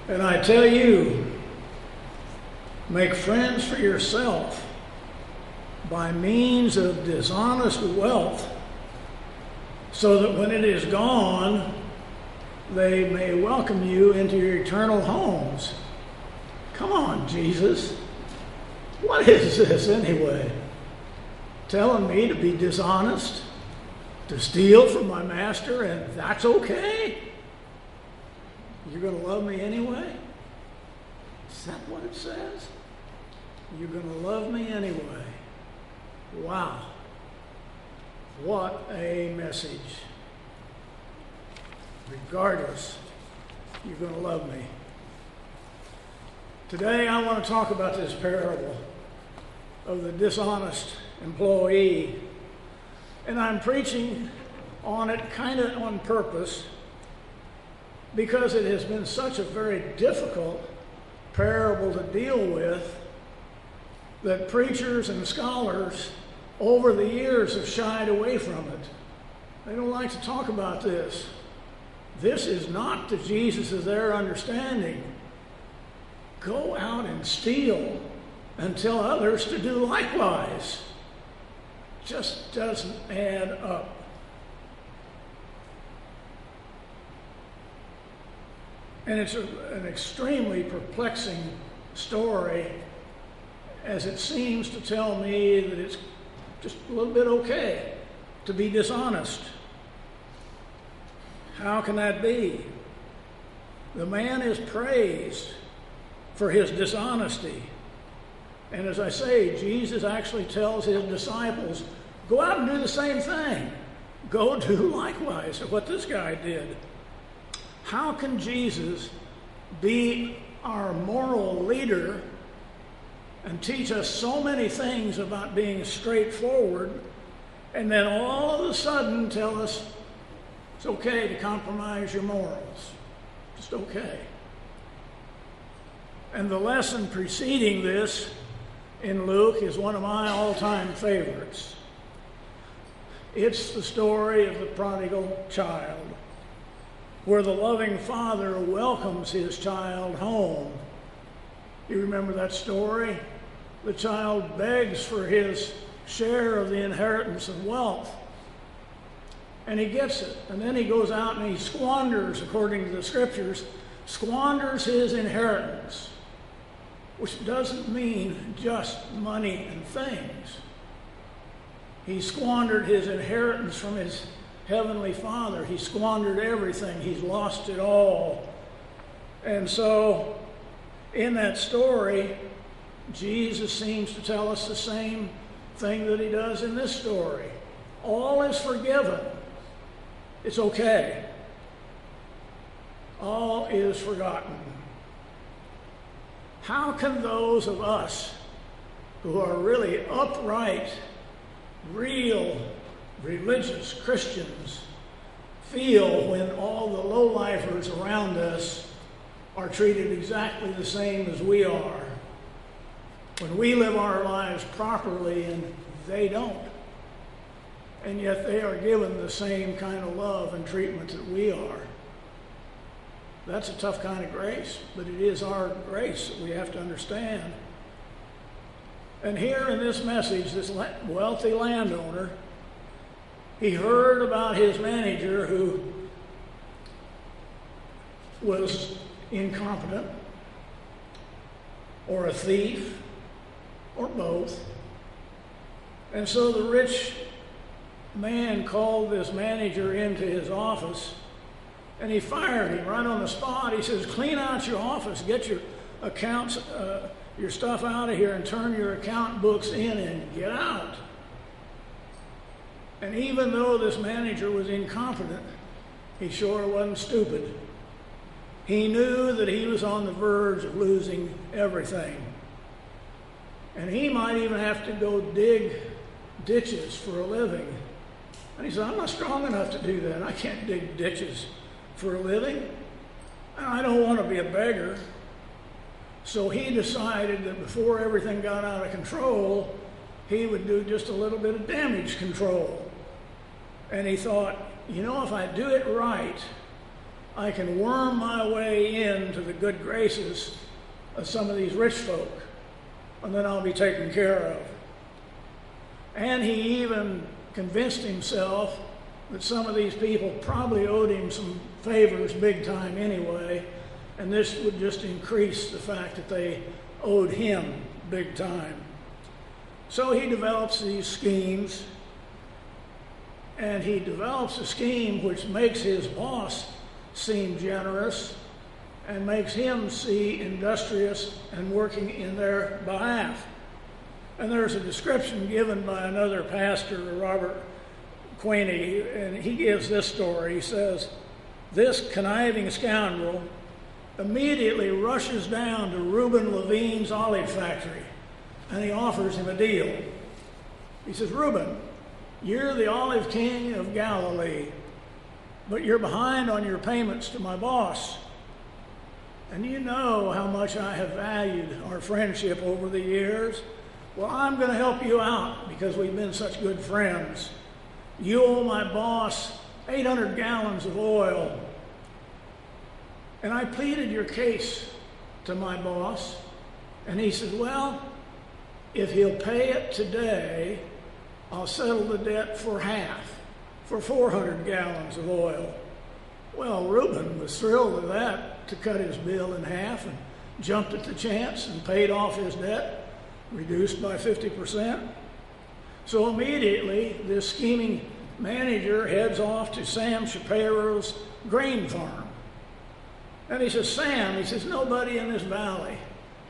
And I tell you, make friends for yourself by means of dishonest wealth, so that when it is gone, they may welcome you into your eternal homes. Come on, Jesus. What is this anyway? Telling me to be dishonest, to steal from my master, and that's okay? You're going to love me anyway? Is that what it says? You're going to love me anyway. Wow. What a message. Regardless, you're going to love me. Today I want to talk about this parable of the dishonest employee. And I'm preaching on it kind of on purpose because it has been such a very difficult parable to deal with that preachers and scholars over the years have shied away from it. They don't like to talk about this. This is not to Jesus as their understanding. Go out and steal and tell others to do likewise. Just doesn't add up. And it's an extremely perplexing story, as it seems to tell me that it's just a little bit okay to be dishonest. How can that be? The man is praised for his dishonesty. And as I say, Jesus actually tells his disciples, go out and do the same thing. Go do likewise what this guy did. How can Jesus be our moral leader and teach us so many things about being straightforward, and then all of a sudden tell us it's okay to compromise your morals? Just okay. And the lesson preceding this in Luke is one of my all-time favorites. It's the story of the prodigal child, where the loving father welcomes his child home. You remember that story? The child begs for his share of the inheritance and wealth, and he gets it. And then he goes out and he squanders, according to the scriptures, squanders his inheritance, which doesn't mean just money and things. He squandered his inheritance from his heavenly Father. He squandered everything. He's lost it all. And so, in that story, Jesus seems to tell us the same thing that he does in this story. All is forgiven. It's okay. All is forgotten. How can those of us who are really upright, real, religious Christians feel when all the low-lifers around us are treated exactly the same as we are? When we live our lives properly and they don't. And yet they are given the same kind of love and treatment that we are. That's a tough kind of grace, but it is our grace that we have to understand. And here in this message, this wealthy landowner, he heard about his manager who was incompetent, or a thief, or both. And so the rich man called this manager into his office, and he fired him right on the spot. He says, clean out your office, get your accounts, your stuff out of here, and turn your account books in and get out. And even though this manager was incompetent, he sure wasn't stupid. He knew that he was on the verge of losing everything. And he might even have to go dig ditches for a living. And he said, I'm not strong enough to do that. I can't dig ditches for a living. I don't want to be a beggar. So he decided that before everything got out of control, he would do just a little bit of damage control. And he thought, you know, if I do it right, I can worm my way into the good graces of some of these rich folk, and then I'll be taken care of. And he even convinced himself that some of these people probably owed him some favors big time anyway, and this would just increase the fact that they owed him big time. So he develops these schemes, and he develops a scheme which makes his boss seem generous and makes him see industrious and working in their behalf. And there's a description given by another pastor, Robert Queenie, and he gives this story. He says, "This conniving scoundrel immediately rushes down to Reuben Levine's olive factory, and he offers him a deal. He says, 'Reuben, you're the olive king of Galilee, but you're behind on your payments to my boss. And you know how much I have valued our friendship over the years. Well, I'm going to help you out because we've been such good friends. You owe my boss 800 gallons of oil. And I pleaded your case to my boss, and he said, well, if he'll pay it today, I'll settle the debt for half, for 400 gallons of oil.' Well, Reuben was thrilled with that, to cut his bill in half, and jumped at the chance and paid off his debt, reduced by 50%. So immediately, this scheming manager heads off to Sam Shapiro's grain farm. And he says, 'Sam,' he says, 'nobody in this valley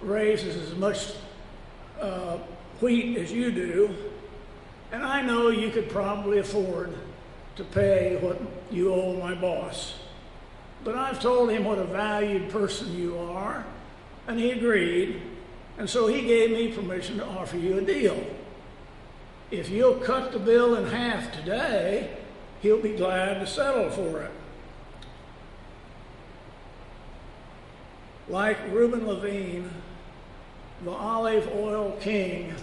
raises as much wheat as you do, and I know you could probably afford to pay what you owe my boss. But I've told him what a valued person you are, and he agreed, and so he gave me permission to offer you a deal. If you'll cut the bill in half today, he'll be glad to settle for it.' Like Reuben Levine, the olive oil king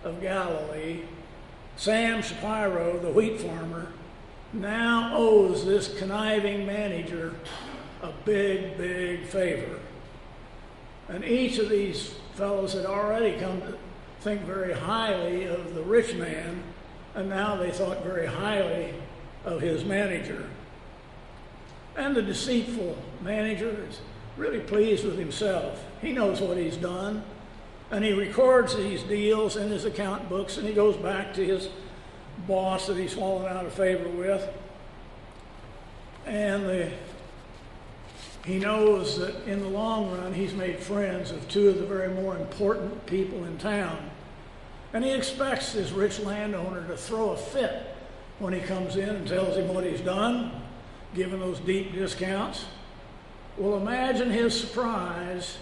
of Galilee, Sam Shapiro, the wheat farmer, now owes this conniving manager a big, big favor. And each of these fellows had already come to think very highly of the rich man, and now they thought very highly of his manager. And the deceitful manager is really pleased with himself. He knows what he's done, and he records these deals in his account books, and he goes back to his boss that he's fallen out of favor with. And he knows that in the long run, he's made friends of two of the very more important people in town. And he expects this rich landowner to throw a fit when he comes in and tells him what he's done, given those deep discounts. Well, imagine his surprise,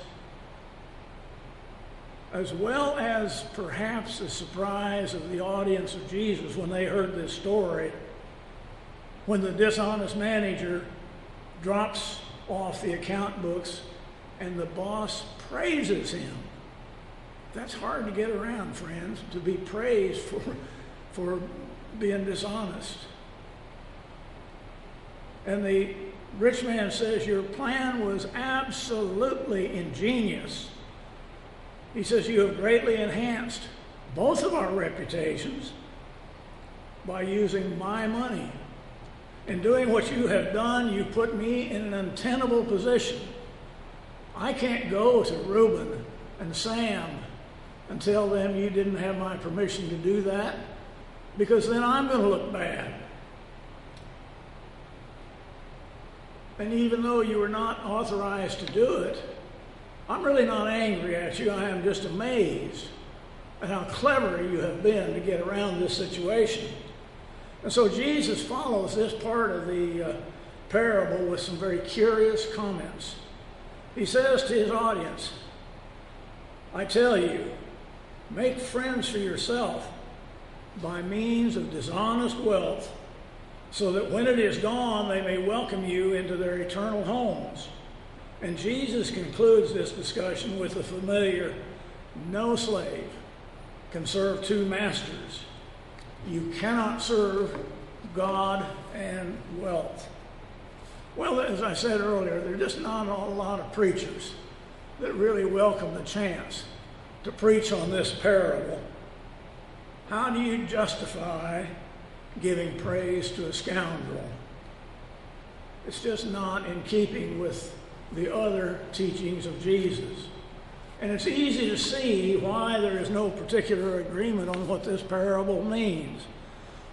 as well as perhaps the surprise of the audience of Jesus when they heard this story, when the dishonest manager drops off the account books and the boss praises him. That's hard to get around, friends, to be praised for being dishonest. And the rich man says, your plan was absolutely ingenious. He says, you have greatly enhanced both of our reputations by using my money. In doing what you have done, you put me in an untenable position. I can't go to Reuben and Sam and tell them you didn't have my permission to do that, because then I'm going to look bad. And even though you were not authorized to do it, I'm really not angry at you. I am just amazed at how clever you have been to get around this situation. And so Jesus follows this part of the parable with some very curious comments. He says to his audience, I tell you, make friends for yourself by means of dishonest wealth, so that when it is gone, they may welcome you into their eternal homes. And Jesus concludes this discussion with the familiar, no slave can serve two masters. You cannot serve God and wealth. Well, as I said earlier, there are just not a lot of preachers that really welcome the chance to preach on this parable. How do you justify giving praise to a scoundrel? It's just not in keeping with the other teachings of Jesus. And it's easy to see why there is no particular agreement on what this parable means.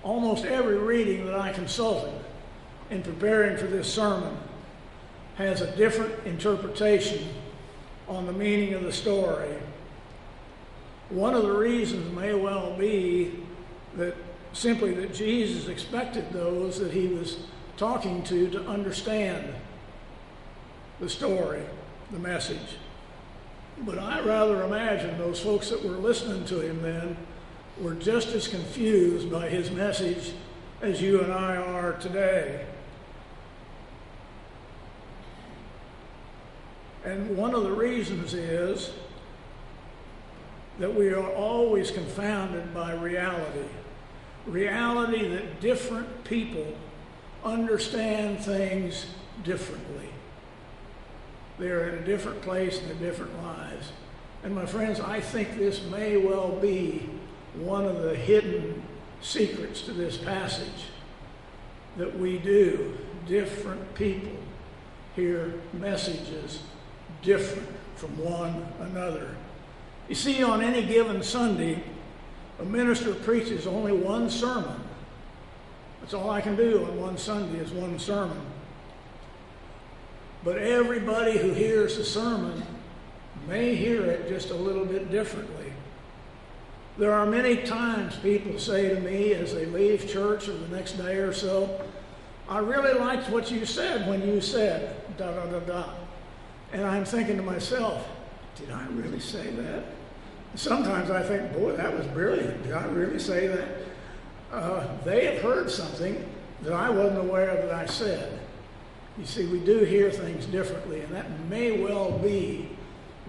Almost every reading that I consulted in preparing for this sermon has a different interpretation on the meaning of the story. One of the reasons may well be that simply that Jesus expected those that he was talking to understand the story, the message. But I rather imagine those folks that were listening to him then were just as confused by his message as you and I are today. And one of the reasons is that we are always confounded by reality. Reality that different people understand things differently. They are in a different place in their different lives. And my friends, I think this may well be one of the hidden secrets to this passage, that we do. Different people hear messages different from one another. You see, on any given Sunday, a minister preaches only one sermon. That's all I can do on one Sunday is one sermon. But everybody who hears the sermon may hear it just a little bit differently. There are many times people say to me as they leave church or the next day or so, I really liked what you said when you said da da da da. And I'm thinking to myself, did I really say that? Sometimes I think, boy, that was brilliant. Did I really say that? They have heard something that I wasn't aware that I said. You see, we do hear things differently, and that may well be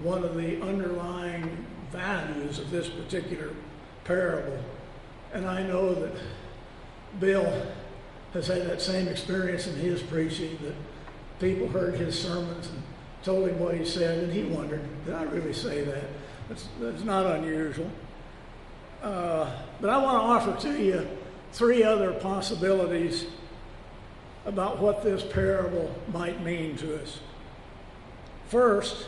one of the underlying values of this particular parable. And I know that Bill has had that same experience in his preaching, that people heard his sermons and told him what he said, and he wondered, did I really say that? That's not unusual. But I want to offer to you three other possibilities about what this parable might mean to us. First,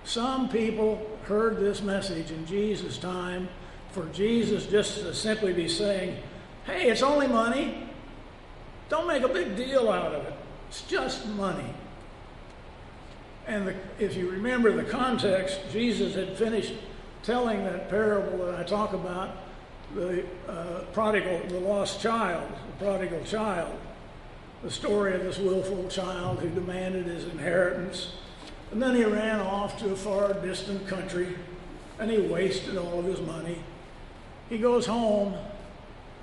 some people heard this message in Jesus' time for Jesus just to simply be saying, hey, it's only money. Don't make a big deal out of it. It's just money. And if you remember the context, Jesus had finished telling that parable that I talk about, the lost child, the prodigal child, the story of this willful child who demanded his inheritance. And then he ran off to a far distant country and he wasted all of his money. He goes home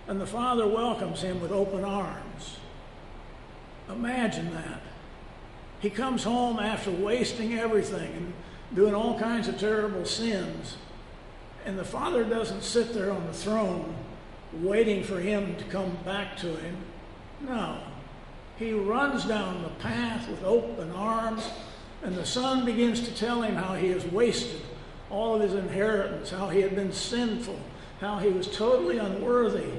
and the father welcomes him with open arms. Imagine that. He comes home after wasting everything and doing all kinds of terrible sins. And the father doesn't sit there on the throne waiting for him to come back to him. No. He runs down the path with open arms, and the son begins to tell him how he has wasted all of his inheritance, how he had been sinful, how he was totally unworthy.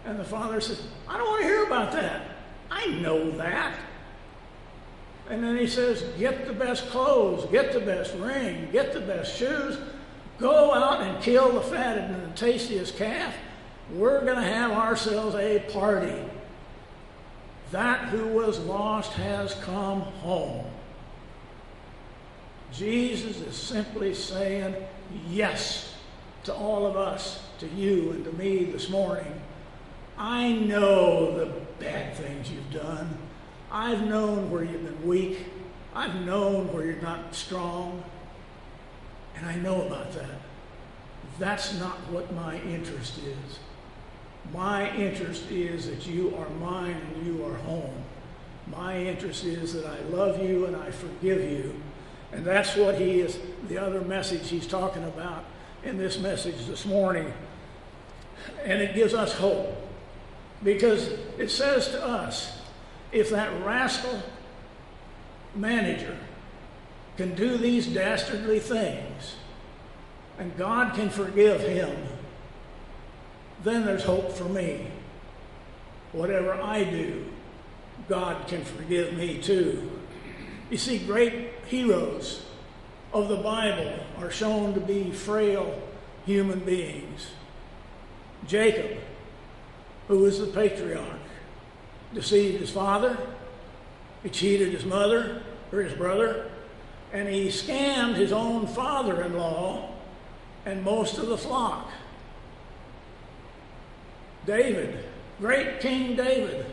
And the father says, I don't want to hear about that. I know that. And then he says, get the best clothes, get the best ring, get the best shoes, go out and kill the fattest and the tastiest calf. We're going to have ourselves a party. That who was lost has come home. Jesus is simply saying yes to all of us, to you and to me this morning. I know the bad things you've done. I've known where you've been weak. I've known where you're not strong. And I know about that. That's not what my interest is. My interest is that you are mine and you are home. My interest is that I love you and I forgive you. And that's what he is, the other message he's talking about in this message this morning. And it gives us hope. Because it says to us, if that rascal manager can do these dastardly things and God can forgive him, then there's hope for me. Whatever I do, God can forgive me too. You see, great heroes of the Bible are shown to be frail human beings. Jacob, who was the patriarch, deceived his father, he cheated his mother or his brother, and he scammed his own father-in-law and most of the flock. David, great King David,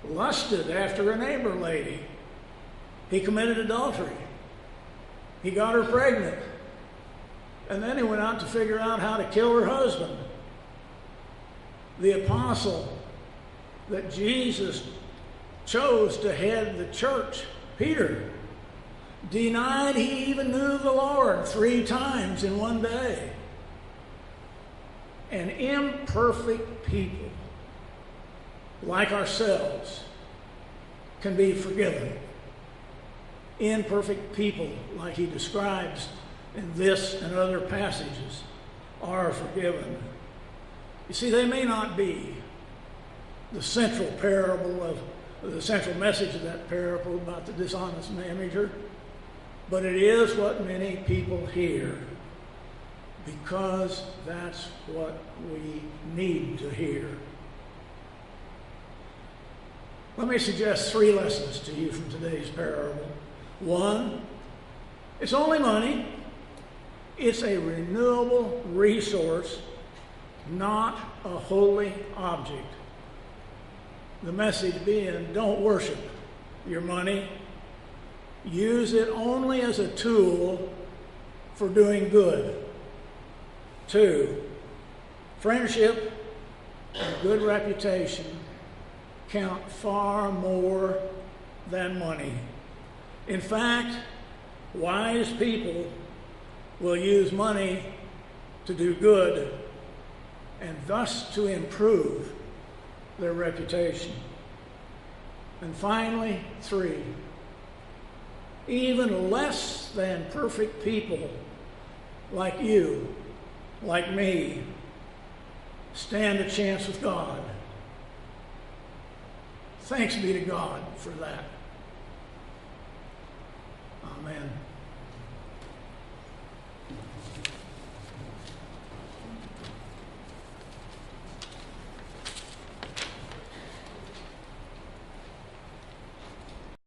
lusted after a neighbor lady. He committed adultery. He got her pregnant. And then he went out to figure out how to kill her husband. The apostle that Jesus chose to head the church, Peter, denied he even knew the Lord 3 times in one day. And imperfect people, like ourselves, can be forgiven. Imperfect people, like he describes in this and other passages, are forgiven. You see, they may not be the central the central message of that parable about the dishonest manager, but it is what many people hear, because that's what we need to hear. Let me suggest 3 lessons to you from today's parable. 1, it's only money. It's a renewable resource, not a holy object. The message being, don't worship your money. Use it only as a tool for doing good. 2, friendship and good reputation count far more than money. In fact, wise people will use money to do good and thus to improve their reputation. And finally, 3, even less than perfect people like you, like me, stand a chance with God. Thanks be to God for that. Amen.